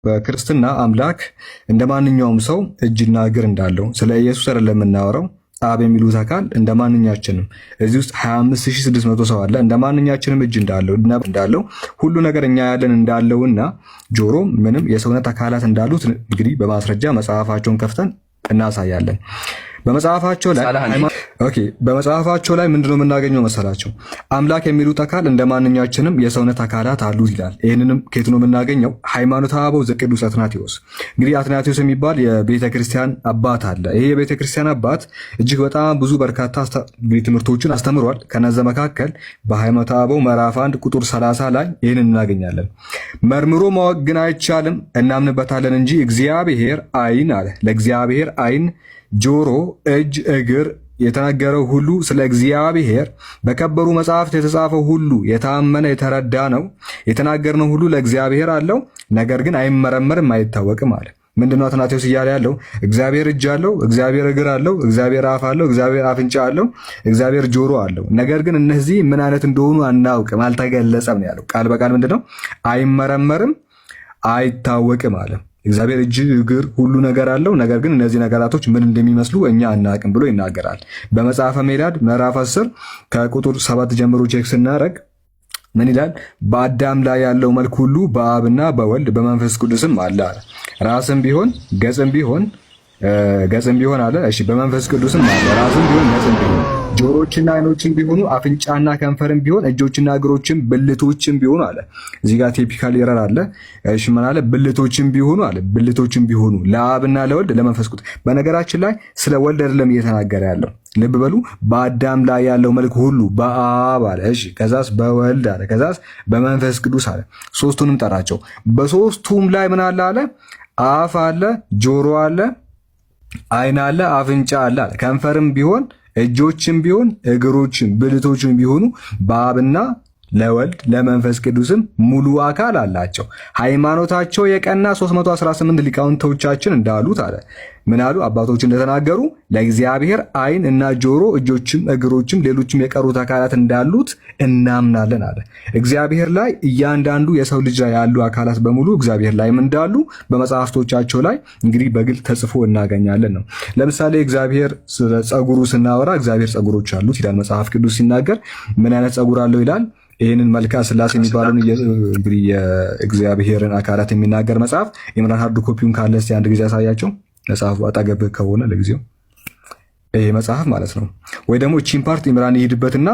በክርስትና አምላክ እንደማንኛውም ሰው እጅና እግር እንዳለው ስለ ኢየሱስ አይደለም የምናወራው። አብ የሚሉት አካል እንደማንኛችንም እዚህ ውስጥ 25600 ሰው አለ። እንደማንኛችንም እጅ እንዳለው ሁሉ ነገር እኛ ያለን እንዳለውና ጆሮ ምንም የሰውነት አካላት እንዳሉት እንግዲህ በማስረጃ መጽሐፋቸውን ከፍተን እናሳያለን። በመጽሐፋቸው ላይ ምንድነው የምናገኘው መሰላቸው? አምላክ የሚሉት አካል እንደማንኛችንም የሰውነት አካላት አሉት ይላል። ይህንንም ከየት ነው የምናገኘው? ሃይማኖተ አበው ዘቅዱስ አትናቴዎስ። እንግዲህ አትናቴዎስ የሚባል የቤተክርስቲያን አባት አለ። ይሄ የቤተክርስቲያን አባት እጅግ በጣም ብዙ በርካታ ትምህርቶችን አስተምሯል። ከነዛ መካከል በሃይማኖተ አበው ምዕራፍ 1 ቁጥር 30 ላይ ይህንን እናገኛለን። መርምሮ ማወቅ ግን አይቻልም፣ እናምንበታለን እንጂ እግዚአብሔር አይን አለ። ለእግዚአብሔር አይን፣ ጆሮ፣ እጅ፣ እግር የተናገረው ሁሉ ስለ እግዚአብሔር በከበሩ መጽሐፍት የተጻፈው ሁሉ የታመነ የተረዳ ነው። የተናገርነው ሁሉ ለእግዚአብሔር አለው፣ ነገር ግን አይመረመርም አይታወቅም አለ። ምንድነው አትናቴዎስ እያለ ያለው? እግዚአብሔር እጅ አለው፣ እግዚአብሔር እግር አለው፣ እግዚአብሔር አፍ አለው፣ እግዚአብሔር አፍንጫ አለው፣ እግዚአብሔር ጆሮ አለው። ነገር ግን እነዚህ ምን አይነት እንደሆኑ አናውቅም፣ አልተገለጸም ነው ያለው። ቃል በቃል ምንድነው? አይመረመርም አይታወቅም አለ። እግዚአብሔር እጅ እግር ሁሉ ነገር አለው፣ ነገር ግን እነዚህ ነገራቶች ምን እንደሚመስሉ እኛ አናውቅም ብሎ ይናገራል። በመጽሐፈ ሜላድ ምዕራፍ 10 ከቁጥር 7 ጀምሮ ቼክ ስናደርግ ምን ይላል? በአዳም ላይ ያለው መልክ ሁሉ በአብና በወልድ በመንፈስ ቅዱስም አለ አለ። ራስም ቢሆን ገጽም ቢሆን አለ። እሺ በመንፈስ ቅዱስም አለ። ራስም ቢሆን ገጽም ቢሆን ጆሮችና አይኖችም ቢሆኑ አፍንጫና ከንፈርም ቢሆን እጆችና እግሮችም ብልቶችም ቢሆኑ አለ። እዚህ ጋር ቲፒካል ኤረር አለ። እሺ ምን አለ? ብልቶችም ቢሆኑ አለ። ብልቶችም ቢሆኑ ለአብና ለወልድ ለመንፈስ ቅዱስ። በነገራችን ላይ ስለ ወልድ አይደለም እየተናገረ ያለው። ልብ በሉ። በአዳም ላይ ያለው መልክ ሁሉ በአብ አለ። እሺ ከዛስ በወልድ አለ። ከዛስ በመንፈስ ቅዱስ አለ። ሶስቱንም ጠራቸው። በሶስቱም ላይ ምን አለ አለ? አፍ አለ፣ ጆሮ አለ፣ አይን አለ፣ አፍንጫ አለ። ከንፈርም ቢሆን እጆችም ቢሆን እግሮችም ብልቶችም ቢሆኑ በአብና ለወልድ ለመንፈስ ቅዱስም ሙሉ አካል አላቸው። ሃይማኖታቸው የቀና 318 ሊቃውንቶቻችን እንዳሉት አለ። ምን አሉ? አባቶች እንደተናገሩ ለእግዚአብሔር አይን እና ጆሮ፣ እጆችም እግሮችም ሌሎችም የቀሩት አካላት እንዳሉት እናምናለን አለ። እግዚአብሔር ላይ እያንዳንዱ የሰው ልጅ ላይ ያሉ አካላት በሙሉ እግዚአብሔር ላይም እንዳሉ በመጽሐፍቶቻቸው ላይ እንግዲህ በግልጽ ተጽፎ እናገኛለን ነው። ለምሳሌ እግዚአብሔር ስለ ጸጉሩ ስናወራ እግዚአብሔር ጸጉሮች አሉት ይላል መጽሐፍ ቅዱስ ሲናገር። ምን አይነት ጸጉር አለው ይላል? ይህንን መልክዓ ሥላሴ የሚባለውን እንግዲህ የእግዚአብሔርን አካላት የሚናገር መጽሐፍ ኢምራን ሃርድ ኮፒውን ካለ እስቲ አንድ ጊዜ ያሳያቸው። መጽሐፉ አጠገብህ ከሆነ ለጊዜው ይሄ መጽሐፍ ማለት ነው። ወይ ደግሞ ቺን ፓርት ኢምራን ይሄድበትና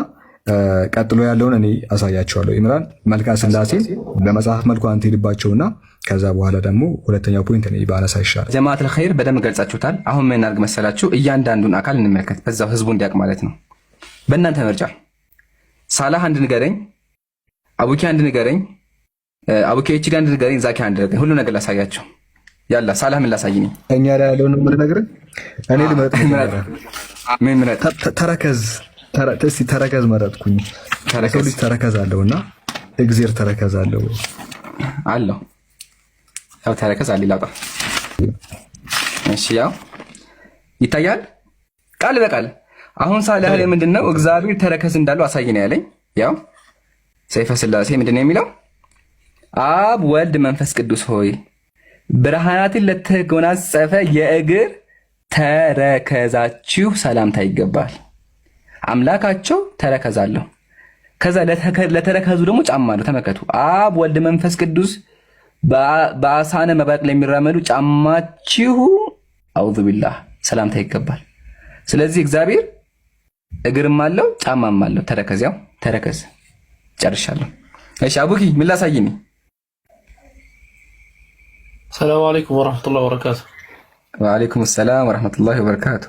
ቀጥሎ ያለውን እኔ አሳያቸዋለሁ። ኢምራን መልክዓ ሥላሴን በመጽሐፍ መልኩ አንተ ሄድባቸውና ከዛ በኋላ ደግሞ ሁለተኛው ፖይንት እኔ ባነሳ ይሻላል። ጀማዓተል ኸይር በደንብ ገልጻችሁታል። አሁን ምን እናድርግ መሰላችሁ? እያንዳንዱን አካል እንመልከት፣ በዛው ህዝቡ እንዲያውቅ ማለት ነው። በእናንተ ምርጫ ሳላህ አንድ ንገረኝ፣ አቡኪ አንድ ንገረኝ፣ አቡኪ ኤችዲ አንድ ንገረኝ፣ ዛኪ አንድ ንገረኝ። ሁሉ ነገር ላሳያቸው። ያላ ሳላህ ምን ላሳይኝ? እኛ ላይ ያለውን ምን ነገር እኔ ልመረጥ ምን ምረጥ? ተረከዝ መረጥኩኝ። ሰው ልጅ ተረከዝ አለውና እግዜር ተረከዝ አለው አለው። ያው ተረከዝ አለ ይላጣ። እሺ ያው ይታያል ቃል በቃል። አሁን ሳላህ ላይ ምንድነው እግዚአብሔር ተረከዝ እንዳለው አሳይኝ ያለኝ። ያው ሰይፈ ሥላሴ ምንድነው የሚለው? አብ ወልድ መንፈስ ቅዱስ ሆይ ብርሃናትን ለተጎናጸፈ የእግር ተረከዛችሁ ሰላምታ ይገባል። አምላካቸው ተረከዝ አለው። ከዛ ለተረከዙ ደግሞ ጫማ አለው። ተመከቱ። አብ ወልድ መንፈስ ቅዱስ በአሳነ መብረቅ ላይ የሚራመዱ ጫማችሁ አውዙ ቢላህ ሰላምታ ይገባል። ስለዚህ እግዚአብሔር እግርም አለው ጫማም አለው። ተረከዝ ያው ተረከዝ። ጨርሻለሁ። እሺ አቡኪ ምን ላሳይኝ? ሰላም አለይኩም ወራህመቱላሂ ወበረካቱ። ወአለይኩም ሰላም ወራህመቱላሂ ወበረካቱ።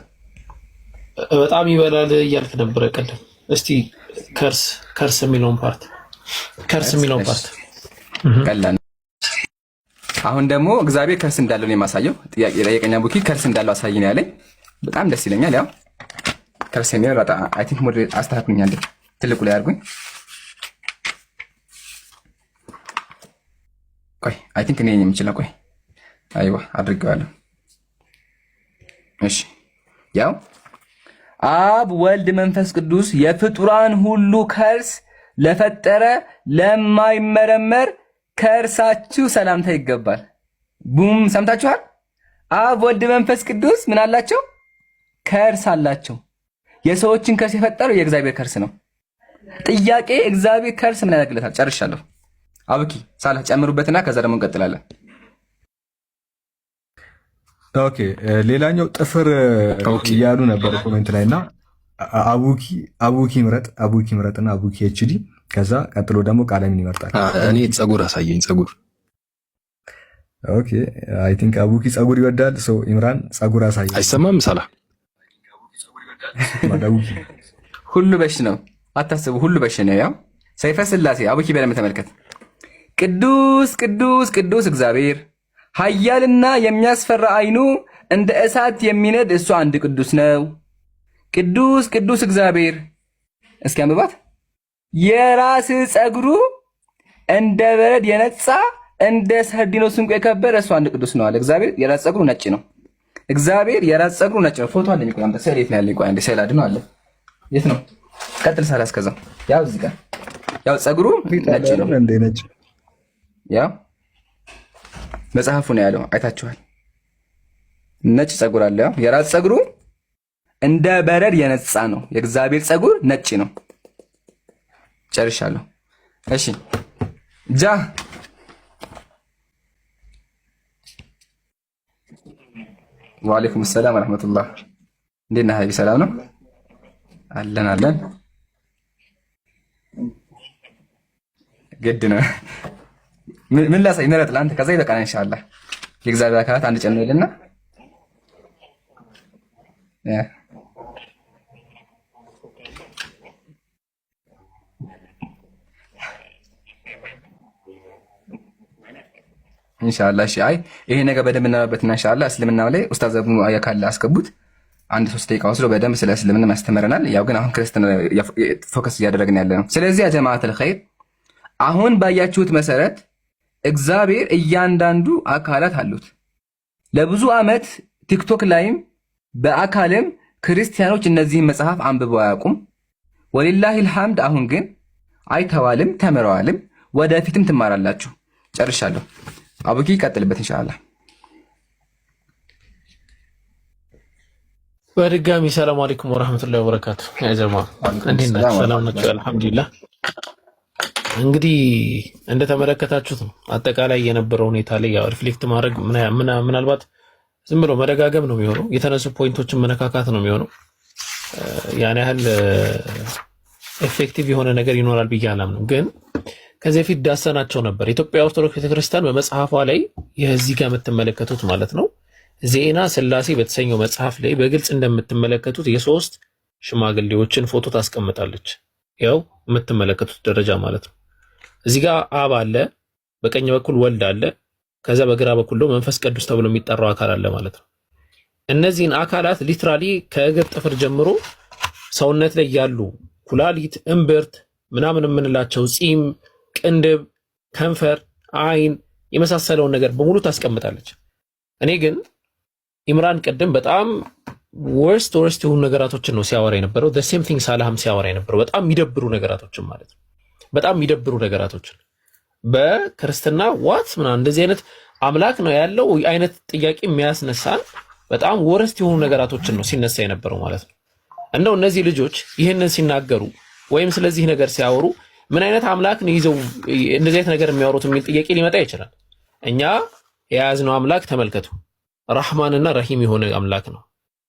በጣም ይበላል እያልክ ነበረ ቀደም። እስቲ ከርስ የሚለውን ፓርት ቀላል። አሁን ደግሞ እግዚአብሔር ከርስ እንዳለው ነው የማሳየው። ጥያቄ ጠየቀኝ አቡኪ። ከርስ እንዳለው አሳይኝ ነው ያለኝ። በጣም ደስ ይለኛል። ያው ከርስ ነው በጣም አይ ቲንክ ሞዴል አስተካክሉኛል። ትልቁ ላይ አድርጉኝ። ቆይ አይ ቲንክ እኔ የምችለው ቆይ አይዋ አድርገዋለሁ። እሺ ያው አብ ወልድ መንፈስ ቅዱስ የፍጡራን ሁሉ ከርስ ለፈጠረ ለማይመረመር ከርሳችሁ ሰላምታ ይገባል። ቡም ሰምታችኋል። አብ ወልድ መንፈስ ቅዱስ ምን አላቸው? ከርስ አላቸው። የሰዎችን ከርስ የፈጠረው የእግዚአብሔር ከርስ ነው። ጥያቄ እግዚአብሔር ከርስ ምን ያደርግለታል? ጨርሻለሁ። አብኪ ሳላ ጨምሩበትና ከዛ ደግሞ እንቀጥላለን። ኦኬ ሌላኛው ጥፍር እያሉ ነበር ኮሜንት ላይ እና አቡኪ ምረጥና አቡኪ ኤችዲ ከዛ ቀጥሎ ደግሞ ቃለምን ይመርጣል። እኔ ጸጉር አሳየኝ። ጸጉር ኦኬ አይ ቲንክ አቡኪ ጸጉር ይወዳል። ሶ ኢምራን ጸጉር አሳየኝ። አይሰማም ሳላ ሁሉ በሽ ነው አታስቡ። ሁሉ በሽ ነው። ያው ሰይፈ ስላሴ አቡኪ በደንብ ተመልከት። ቅዱስ ቅዱስ ቅዱስ እግዚአብሔር ኃያልና የሚያስፈራ አይኑ እንደ እሳት የሚነድ እሱ አንድ ቅዱስ ነው። ቅዱስ ቅዱስ እግዚአብሔር እስኪ አንብባት። የራስ ጸጉሩ እንደ በረድ የነጻ እንደ ሰርዲኖስ ዕንቁ የከበረ እሱ አንድ ቅዱስ ነው አለ። እግዚአብሔር የራስ ጸጉሩ ነጭ ነው። እግዚአብሔር የራስ ጸጉሩ ነጭ ነው። ፎቶ አለኝ። ቆይ አንተ ስዕል የት ነው ያለኝ? ቆይ አንዴ ስዕል አድኖ አለ። የት ነው? ቀጥል ሳላ እስከዛ ያው እዚህ ጋር ያው ጸጉሩ ነጭ ነው እንደ ነጭ ያው መጽሐፉ ነው ያለው። አይታችኋል። ነጭ ጸጉር አለ። ያው የራስ ጸጉሩ እንደ በረድ የነጻ ነው። የእግዚአብሔር ጸጉር ነጭ ነው። ጨርሻለሁ። እሺ ጃ ወአለይኩም ሰላም ወራህመቱላህ። እንዴት ነህ? ሰላም ነው አለን አለን። ግድ ነው። ምን ላሳይ? ምረጥ ለአንተ ከዛ ይበቃል ኢንሻአላህ። የእግዚአብሔር አካላት አንድ ጨምሮ ይልና ኢንሻአላህ። እሺ አይ ይሄ ነገር በደንብ እናወራበትና ኢንሻአላህ እስልምናው ላይ ኡስታዝ አቡ አያ ካለ አስገቡት። አንድ 3 ደቂቃ ወስዶ በደንብ ስለ እስልምና ያስተምረናል። ያው ግን አሁን ክርስትና ፎከስ እያደረግን ያለ ነው። ስለዚህ ያ ጀማዓተል ኸይር አሁን ባያችሁት መሰረት እግዚአብሔር እያንዳንዱ አካላት አሉት። ለብዙ ዓመት ቲክቶክ ላይም በአካልም ክርስቲያኖች እነዚህን መጽሐፍ አንብበው አያውቁም። ወሊላሂል ሐምድ አሁን ግን አይተዋልም፣ ተምረዋልም፣ ወደፊትም ትማራላችሁ። ጨርሻለሁ። አቡኪ ቀጥልበት ኢንሻአላህ። በድጋሚ ሰላም አለይኩም ወራህመቱላሂ ወበረካቱ። ያ ጀማ እንዴት ናችሁ? ሰላም ናችሁ? አልሐምዱሊላህ። እንግዲህ እንደተመለከታችሁት ነው አጠቃላይ የነበረው ሁኔታ ላይ ያው ሪፍሌክት ማድረግ ምናልባት ዝም ብሎ መደጋገም ነው የሚሆነው። የተነሱ ፖይንቶችን መነካካት ነው የሚሆነው። ያን ያህል ኤፌክቲቭ የሆነ ነገር ይኖራል ብዬ አላምንም። ግን ከዚህ በፊት ዳሰናቸው ነበር። ኢትዮጵያ ኦርቶዶክስ ቤተክርስቲያን በመጽሐፏ ላይ የዚህ ጋር የምትመለከቱት ማለት ነው ዜና ስላሴ በተሰኘው መጽሐፍ ላይ በግልጽ እንደምትመለከቱት የሶስት ሽማግሌዎችን ፎቶ ታስቀምጣለች። ያው የምትመለከቱት ደረጃ ማለት ነው። እዚህ ጋር አብ አለ፣ በቀኝ በኩል ወልድ አለ፣ ከዛ በግራ በኩል ደግሞ መንፈስ ቅዱስ ተብሎ የሚጠራው አካል አለ ማለት ነው። እነዚህን አካላት ሊትራሊ ከእግር ጥፍር ጀምሮ ሰውነት ላይ ያሉ ኩላሊት፣ እምብርት ምናምን የምንላቸው ፂም፣ ቅንድብ፣ ከንፈር፣ አይን የመሳሰለውን ነገር በሙሉ ታስቀምጣለች። እኔ ግን ኢምራን ቅድም በጣም ወርስት የሆኑ ነገራቶችን ነው ሲያወራ የነበረው። the same thing ሳላህም ሲያወራ የነበረው በጣም የሚደብሩ ነገራቶችን ማለት ነው። በጣም የሚደብሩ ነገራቶችን በክርስትና ዋት ምናምን እንደዚህ አይነት አምላክ ነው ያለው አይነት ጥያቄ የሚያስነሳን በጣም ወርስት የሆኑ ነገራቶችን ነው ሲነሳ የነበረው ማለት ነው። እንደው እነዚህ ልጆች ይህንን ሲናገሩ ወይም ስለዚህ ነገር ሲያወሩ ምን አይነት አምላክ ነው ይዘው እንደዚህ አይነት ነገር የሚያወሩት የሚል ጥያቄ ሊመጣ ይችላል። እኛ የያዝነው አምላክ ተመልከቱ፣ ረህማንና ረሂም የሆነ አምላክ ነው።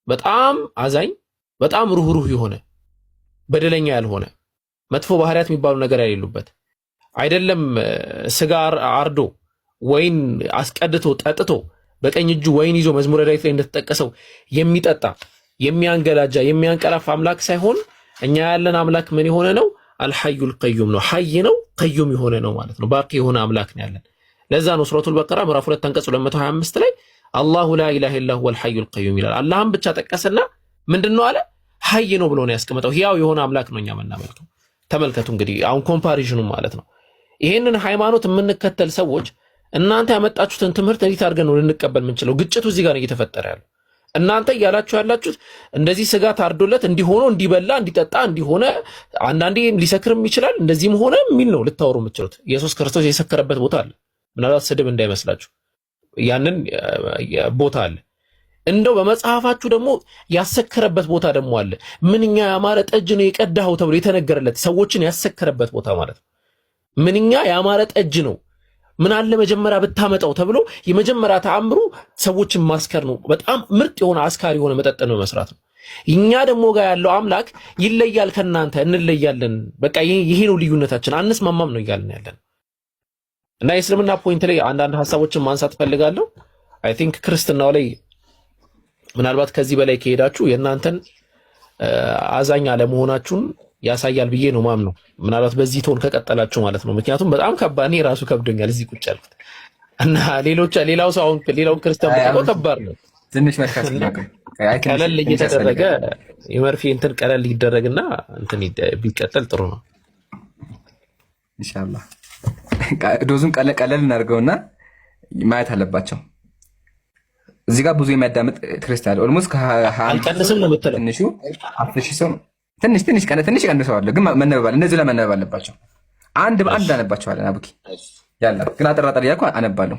በጣም አዛኝ፣ በጣም ሩህሩህ የሆነ በደለኛ ያልሆነ መጥፎ ባህሪያት የሚባሉ ነገር ያሌሉበት አይደለም። ስጋ አርዶ ወይን አስቀድቶ ጠጥቶ በቀኝ እጁ ወይን ይዞ መዝሙረ ዳዊት ላይ እንደተጠቀሰው የሚጠጣ የሚያንገላጃ የሚያንቀላፋ አምላክ ሳይሆን እኛ ያለን አምላክ ምን የሆነ ነው? አልሐዩል ቀዩም ነው። ሐይ ነው፣ ቀዩም የሆነ ነው ማለት ነው። ባቂ የሆነ አምላክ ነው ያለን። ለዛ ነው ሱረቱል በቀራ ምዕራፍ 2 አንቀጽ 225 ላይ አላሁ ላ ኢላሃ ኢላ ሁወል ሐዩል ቀዩም ይላል። አላህም ብቻ ጠቀሰና ምንድነው አለ? ሐይ ነው ብሎ ነው ያስቀመጠው። ሕያው የሆነ አምላክ ነው እኛ የምናመልከው። ተመልከቱ እንግዲህ አሁን ኮምፓሪዥኑ ማለት ነው። ይሄንን ሃይማኖት የምንከተል ሰዎች እናንተ ያመጣችሁትን ትምህርት እንዴት አድርገን ነው ልንቀበል የምንችለው? ግጭቱ እዚህ ጋር ነው እየተፈጠረ ያለው። እናንተ እያላችሁ ያላችሁት እንደዚህ ስጋ ታርዶለት እንዲሆነ እንዲበላ እንዲጠጣ እንዲሆነ አንዳንዴ ሊሰክርም ይችላል እንደዚህም ሆነ የሚል ነው ልታወሩ የምትችሉት። ኢየሱስ ክርስቶስ የሰከረበት ቦታ አለ። ምናልባት ስድብ እንዳይመስላችሁ ያንን ቦታ አለ። እንደው በመጽሐፋችሁ ደግሞ ያሰከረበት ቦታ ደግሞ አለ። ምንኛ ያማረ ጠጅ ነው የቀዳኸው ተብሎ የተነገረለት ሰዎችን ያሰከረበት ቦታ ማለት ነው። ምንኛ ያማረ ጠጅ ነው፣ ምን አለ መጀመሪያ ብታመጣው ተብሎ የመጀመሪያ ተአምሩ ሰዎችን ማስከር ነው። በጣም ምርጥ የሆነ አስካሪ የሆነ መጠጥ ነው መስራት ነው። እኛ ደግሞ ጋር ያለው አምላክ ይለያል፣ ከናንተ እንለያለን። በቃ ይሄ ነው ልዩነታችን፣ አንስማማም ነው እያልን ያለን እና የእስልምና ፖይንት ላይ አንዳንድ ሀሳቦችን ማንሳት ፈልጋለሁ። አይ ቲንክ ክርስትናው ላይ ምናልባት ከዚህ በላይ ከሄዳችሁ የእናንተን አዛኝ አለመሆናችሁን ያሳያል ብዬ ነው ማምነው። ምናልባት በዚህ ቶን ከቀጠላችሁ ማለት ነው። ምክንያቱም በጣም ከባድ፣ እኔ ራሱ ከብዶኛል እዚህ ቁጭ ያልኩት እና ሌላው ሰው አሁን ሌላው ክርስቲያን ብትቆ ከባድ ነው። ትንሽ መርካስ ቀለል እየተደረገ የመርፌ እንትን ቀለል ይደረግና እንትን ቢቀጥል ጥሩ ነው ኢንሻአላህ። ዶዙን ቀለል እናድርገውና ማየት አለባቸው። እዚህ ጋር ብዙ የሚያዳምጥ ክርስቲያን ኦልሞስት አልቀንስም ነው የምትለው። ትንሹ 10,000 ሰው ትንሽ ቀንሰዋለሁ፣ ግን መነበብ እነዚህ ላይ መነበብ አለባቸው። አንድ በአንድ አነባቸዋለን። አቡኪ ያላ ግን አጠራጠር እያልኩ አነባለሁ።